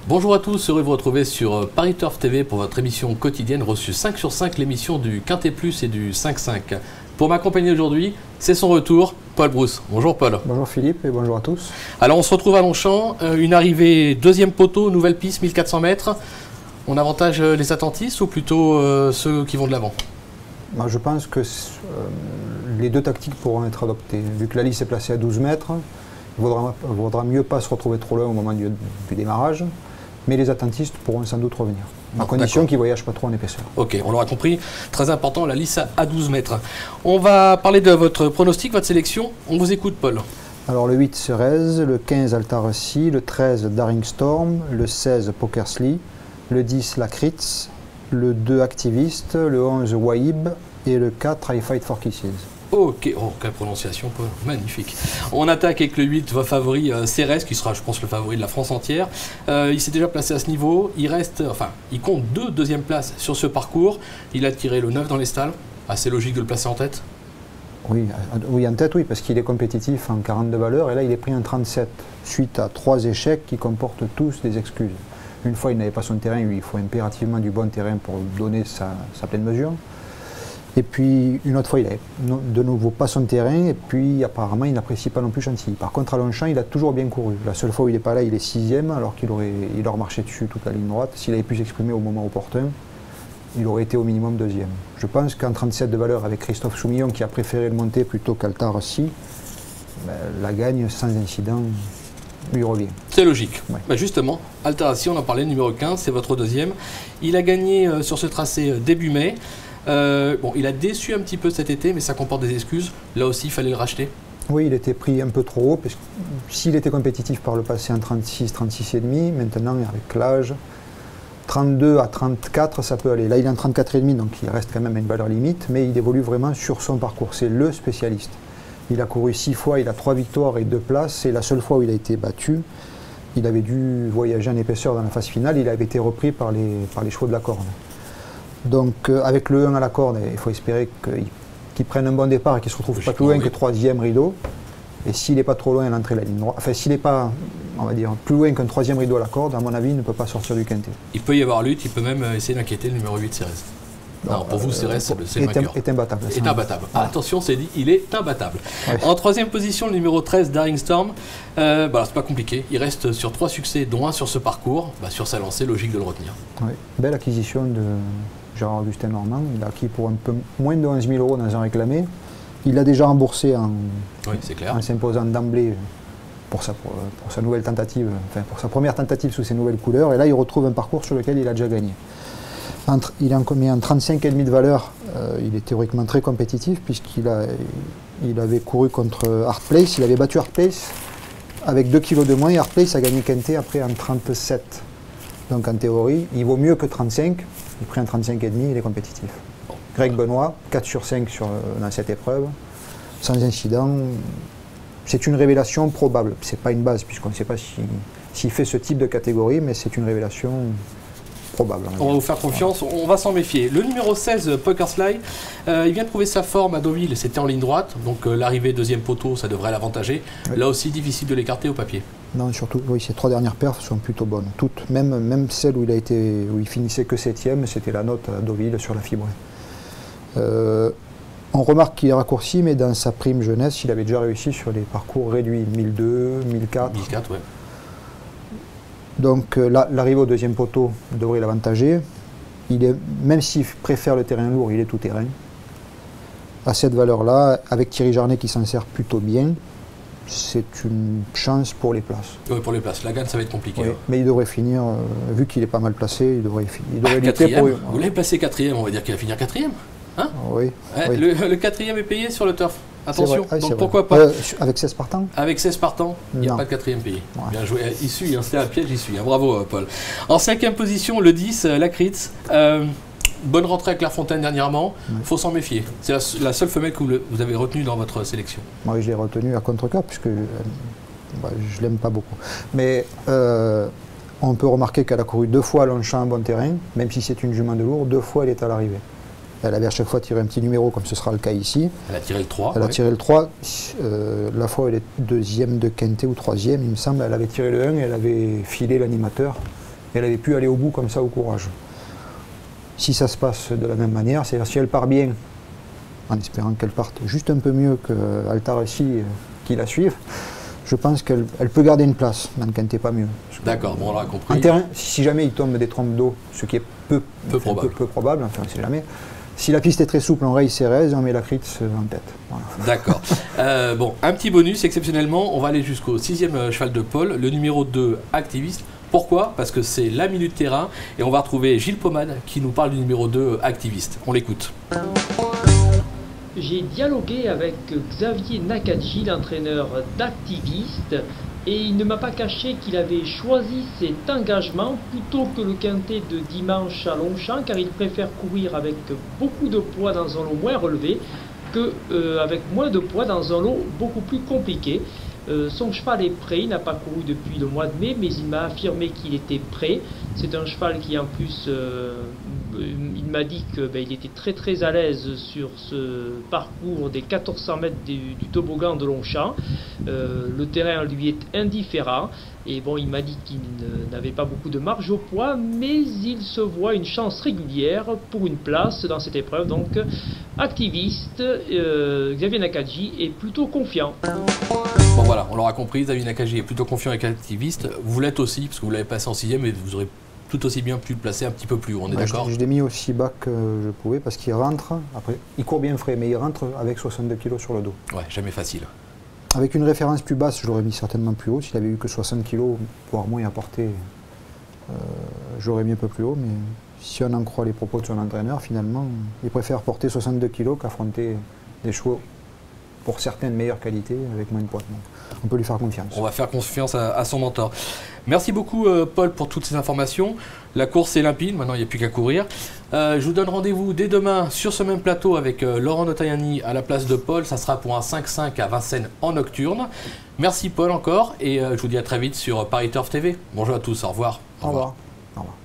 Bonjour à tous, heureux de vous retrouver sur Paris Turf TV pour votre émission quotidienne reçue 5 sur 5, l'émission du Quintet Plus et du 5-5. Pour m'accompagner aujourd'hui, c'est son retour, Paul Brousse. Bonjour Paul. Bonjour Philippe et bonjour à tous. Alors on se retrouve à Longchamp, une arrivée deuxième poteau, nouvelle piste, 1400 mètres. On avantage les attentistes ou plutôt ceux qui vont de l'avant? Je pense que les deux tactiques pourront être adoptées. Vu que la lisse est placée à 12 mètres, il vaudra mieux pas se retrouver trop loin au moment du démarrage. Mais les attentistes pourront sans doute revenir, à condition qu'ils ne voyagent pas trop en épaisseur. Ok, on l'aura compris. Très important, la lisse à 12 mètres. On va parler de votre pronostic, votre sélection. On vous écoute, Paul. Alors le 8 Ceres, le 15 Altaressi, le 13 Daring Storm, le 16 Pokersly, le 10 Lakritz, le 2 Activist, le 11 Waib et le 4 I Fight for Kisses. Ok, oh, quelle prononciation, Paul, magnifique. On attaque avec le 8, votre favori Ceres, qui sera, je pense, le favori de la France entière. Il s'est déjà placé à ce niveau, il compte 2 deuxièmes places sur ce parcours. Il a tiré le 9 dans les stalles, assez logique de le placer en tête. Oui, en tête, oui, parce qu'il est compétitif en 42 valeurs, et là il est pris en 37, suite à 3 échecs qui comportent tous des excuses. Une fois, il n'avait pas son terrain, il faut impérativement du bon terrain pour donner sa pleine mesure. Et puis, une autre fois, il n'avait de nouveau pas son terrain, et puis apparemment, il n'apprécie pas non plus Chantilly. Par contre, à Longchamp, il a toujours bien couru. La seule fois où il n'est pas là, il est 6e, alors qu'il aurait marché dessus toute la ligne droite. S'il avait pu s'exprimer au moment opportun, il aurait été au minimum 2e. Je pense qu'en 37 de valeur, avec Christophe Soumillon, qui a préféré le monter plutôt qu'Altaressi, la gagne sans incident lui revient. C'est logique. Ouais. Justement, Altaressi, on en parlait, numéro 15, c'est votre deuxième. Il a gagné sur ce tracé début mai. Il a déçu un petit peu cet été, mais ça comporte des excuses. Là aussi, il fallait le racheter. Oui, il était pris un peu trop haut, parce que s'il était compétitif par le passé en 36, 36,5, maintenant, avec l'âge, 32 à 34, ça peut aller. Là, il est en 34,5, donc il reste quand même à une valeur limite, mais il évolue vraiment sur son parcours. C'est le spécialiste. Il a couru 6 fois, il a 3 victoires et 2 places. C'est la seule fois où il a été battu. Il avait dû voyager en épaisseur dans la phase finale. Il avait été repris par les chevaux de la corde. Donc avec le 1 à la corde, il faut espérer qu'il prenne un bon départ et qu'il ne se retrouve pas plus loin que 3e rideau. Et s'il n'est pas trop loin à l'entrée de la ligne droite, enfin s'il n'est pas, on va dire, plus loin qu'un 3e rideau à la corde, à mon avis, il ne peut pas sortir du quintet. Il peut y avoir lutte, il peut même essayer d'inquiéter le numéro 8 Ceres. Non, pour vous, Ceres, c'est le vainqueur. Est imbattable. Est imbattable. Ah, attention, c'est dit, il est imbattable. Ouais. En 3e position, le numéro 13, Daring Storm. C'est pas compliqué. Il reste sur 3 succès, dont un sur ce parcours. Sur sa lancée, logique de le retenir. Oui. Belle acquisition de Gérard-Augustin Normand. Il a acquis pour un peu moins de 11 000 € dans un réclamé. Il a déjà remboursé en s'imposant d'emblée pour sa nouvelle tentative, pour sa première tentative sous ses nouvelles couleurs. Et là, il retrouve un parcours sur lequel il a déjà gagné. Il est en 35,5 de valeur. Il est théoriquement très compétitif puisqu'il avait couru contre Hard Place. Il avait battu Hard Place avec 2 kg de moins et Hard Place a gagné quintet après en 37. Donc en théorie, il vaut mieux que 35. Il prend un 35,5, il est compétitif. Greg Benoît, 4 sur 5 dans cette épreuve, sans incident. C'est une révélation probable. Ce n'est pas une base, puisqu'on ne sait pas s'il fait ce type de catégorie, mais c'est une révélation probable. On va vous faire confiance, on va s'en méfier. Le numéro 16, Pokersly, il vient de prouver sa forme à Deauville, c'était en ligne droite, donc l'arrivée deuxième poteau, ça devrait l'avantager. Oui. Là aussi, difficile de l'écarter au papier. Non, surtout, oui, ces 3 dernières perfs sont plutôt bonnes. Toutes, même celle où il finissait que 7e, c'était la note à Deauville sur la fibre. On remarque qu'il est raccourci, mais dans sa prime jeunesse, il avait déjà réussi sur les parcours réduits, 1002, 1004. 1004, ouais. Donc l'arrivée au deuxième poteau devrait l'avantager. Même s'il préfère le terrain lourd, il est tout terrain. À cette valeur-là, avec Thierry Jarnet qui s'en sert plutôt bien, c'est une chance pour les places. Oui, pour les places. La gagne, ça va être compliqué. Oui. Mais il devrait finir, vu qu'il est pas mal placé, il devrait lutter pour... Vous l'avez placé 4e, on va dire qu'il va finir 4e. Hein oui. Le 4e est payé sur le turf. Attention, donc pourquoi pas. Avec 16 partants. Avec 16 partants, il n'y a pas de 4e payé. Ouais. Bien joué, il suit, c'était un piège, il suit. Bravo Paul. En 5e position, le 10, Lakritz. Bonne rentrée à Clairefontaine dernièrement, il faut s'en méfier. C'est la seule femelle que vous avez retenue dans votre sélection. Oui, je l'ai retenue à contre-cœur, puisque je ne l'aime pas beaucoup. Mais on peut remarquer qu'elle a couru 2 fois à Longchamp en bon terrain, même si c'est une jument de lourd, 2 fois elle est à l'arrivée. Elle avait à chaque fois tiré un petit numéro, comme ce sera le cas ici. Elle a tiré le 3. Elle a tiré le 3. La fois où elle est 2e de quintet ou 3e, il me semble, elle avait tiré le 1 et elle avait filé l'animateur. elle avait pu aller au bout comme ça au courage. Si ça se passe de la même manière, c'est-à-dire si elle part bien, en espérant qu'elle parte juste un peu mieux qu'Altaressi qui la suivent, je pense qu'elle peut garder une place, dans le quintet pas mieux. D'accord, bon on l'a compris. En terrain, si jamais il tombe des trompes d'eau, ce qui est peu probable, enfin on ne sait jamais, si la piste est très souple, on raye Cérès et on met la Critz en tête. Voilà. D'accord. Bon, un petit bonus, exceptionnellement, on va aller jusqu'au 6e cheval de Paul, le numéro 2, Activiste. Pourquoi? Parce que c'est la minute terrain et on va retrouver Gilles Pomade qui nous parle du numéro 2, Activiste. On l'écoute. J'ai dialogué avec Xavier Nakadji, l'entraîneur d'Activiste, et il ne m'a pas caché qu'il avait choisi cet engagement plutôt que le quintet de dimanche à Longchamp, car il préfère courir avec beaucoup de poids dans un lot moins relevé qu'avec moins de poids dans un lot beaucoup plus compliqué. Son cheval est prêt, il n'a pas couru depuis le mois de mai, mais il m'a affirmé qu'il était prêt. C'est un cheval qui en plus, il m'a dit qu'il était très à l'aise sur ce parcours des 1400 mètres du toboggan de Longchamp. Le terrain lui est indifférent. Et bon, il m'a dit qu'il n'avait pas beaucoup de marge au poids, mais il se voit une chance régulière pour une place dans cette épreuve. Donc, Activiste, Xavier Nakadji est plutôt confiant. Bon voilà, on l'aura compris, Xavier Nakadji est plutôt confiant avec Activiste. Vous l'êtes aussi, parce que vous l'avez passé en 6e, et vous aurez tout aussi bien pu le placer un petit peu plus haut, on est d'accord? Je l'ai mis aussi bas que je pouvais, parce qu'il rentre, après, il court bien frais, mais il rentre avec 62 kg sur le dos. Ouais, jamais facile. Avec une référence plus basse, je l'aurais mis certainement plus haut. S'il avait eu que 60 kg, voire moins à porter, j'aurais mis un peu plus haut. Mais si on en croit les propos de son entraîneur, finalement, il préfère porter 62 kg qu'affronter des chevaux pour certaines meilleures qualités avec moins de poids. Donc, on peut lui faire confiance. On va faire confiance à son mentor. Merci beaucoup Paul pour toutes ces informations. La course est limpide, maintenant il n'y a plus qu'à courir. Je vous donne rendez-vous dès demain sur ce même plateau avec Laurent Notariani à la place de Paul. Ça sera pour un 5-5 à Vincennes en nocturne. Merci Paul encore et je vous dis à très vite sur Paris Turf TV. Bonjour à tous, au revoir. Au revoir. Au revoir.